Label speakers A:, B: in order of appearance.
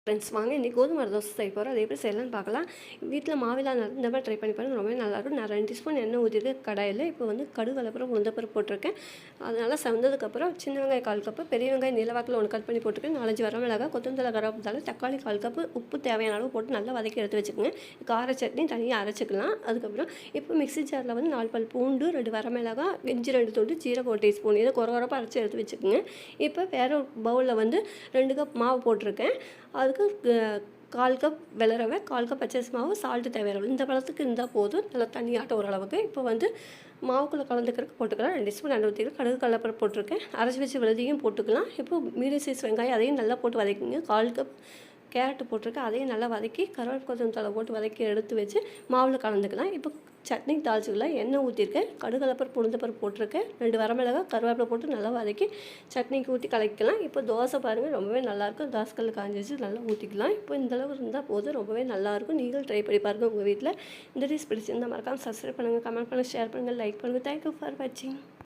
A: Friends வாங்க இன்றைக்கி கோதுமை தோசை செய்ய போகிறோம். அது எப்படி செய்யலாம்னு பார்க்கலாம். வீட்டில் மாவில்லாத இந்த மாதிரி ட்ரை பண்ணி பாருங்கள், ரொம்பவே நல்லாயிருக்கும். நான் 2 ஸ்பூன் எண்ணெய் ஊற்றிருக்கேன் கடாயில். இப்போ வந்து கடுகு, கலப்பரம், உளுந்தப்பருப்பு போட்டிருக்கேன். அது நல்லா செவந்ததுக்கப்புறம் சின்ன வெங்காயம் 1/4 கப்பு, பெரிய வெங்காயம் நீளவாக்கில் 1 கட் பண்ணி போட்டிருக்கேன். 4 5 வரமிளகாய், கொத்தமல்லி, கருவேப்பிலை, தக்காளி 1/4 கப்பு, உப்பு தேவையான அளவு போட்டு நல்லா வதக்கி எடுத்து வச்சுக்கோங்க. கார சட்னி தனியாக அரைச்சிக்கலாம். அதுக்கப்புறம் இப்போ மிக்ஸி ஜாரில் வந்து 4 பல் பூண்டு, 2 வரமிளகாய், இஞ்சி 2 துண்டு, ஜீரகம் 1 டீஸ்பூன், இதை குறகுறப்பாக அரைச்சி எடுத்து வச்சுக்கோங்க. இப்போ வேறு ஒரு பவுலில் வந்து 2 கப் மாவு போட்டிருக்கேன். அதுக்கு 1/4 கப் வெள்ளை ரவை, 1/4 கப் பச்சரிசி மாவு, சால்ட்டு தேவையான இந்த பழத்துக்கு இருந்தால் போதும். நல்லா தண்ணியாட்ட ஓரளவுக்கு. இப்போ வந்து மாவுக்குள்ளே கலந்துக்கிறதுக்கு போட்டுக்கலாம். 2 ஸ்பூன் எண்ணெய் ஊற்றிக்கலாம். கடுகு, கடலைப்பருப்பு போட்டிருக்கேன். அரைச்சி வச்சு விழுதியும் போட்டுக்கலாம். இப்போ மீடியம் சைஸ் வெங்காயம் அதையும் நல்லா போட்டு வதக்கிங்க. 1/4 கப் கேரட்டு போட்டிருக்கேன். அதையும் நல்லா வதக்கி கருவேப்பிலை, கொத்தமல்லி தழை போட்டு வதக்கி எடுத்து வச்சு மாவில் கலந்துக்கலாம். இப்போ சட்னிக்கு தாளிச்சிக்கலாம். எண்ணெய் ஊற்றிருக்கேன். கடுகு, கடலைப்பருப்பு, உளுந்தப்பருப்பு போட்டிருக்கேன். 2 வரமிளகாய், கருவேப்பிலை போட்டு நல்லா வதக்கி சட்னிக்கு ஊற்றி கலக்கிக்கலாம். இப்போ தோசை பாருங்கள், ரொம்பவே நல்லாயிருக்கும். தோசைக்கல் காஞ்சி வச்சு நல்லா ஊற்றிக்கலாம். இப்போ இந்தளவு இருந்தால் போதும், ரொம்பவே நல்லாயிருக்கும். நீங்களும் ட்ரை பண்ணி பாருங்கள் உங்கள் வீட்டில். இந்த டிஷ் பிடிச்சிருந்தால் மறக்காமல் சப்ஸ்கிரைப் பண்ணுங்கள், கமெண்ட் பண்ணுங்கள், ஷேர் பண்ணுங்கள், லைக் பண்ணுங்கள். தேங்க்யூ ஃபார் வாட்சிங்.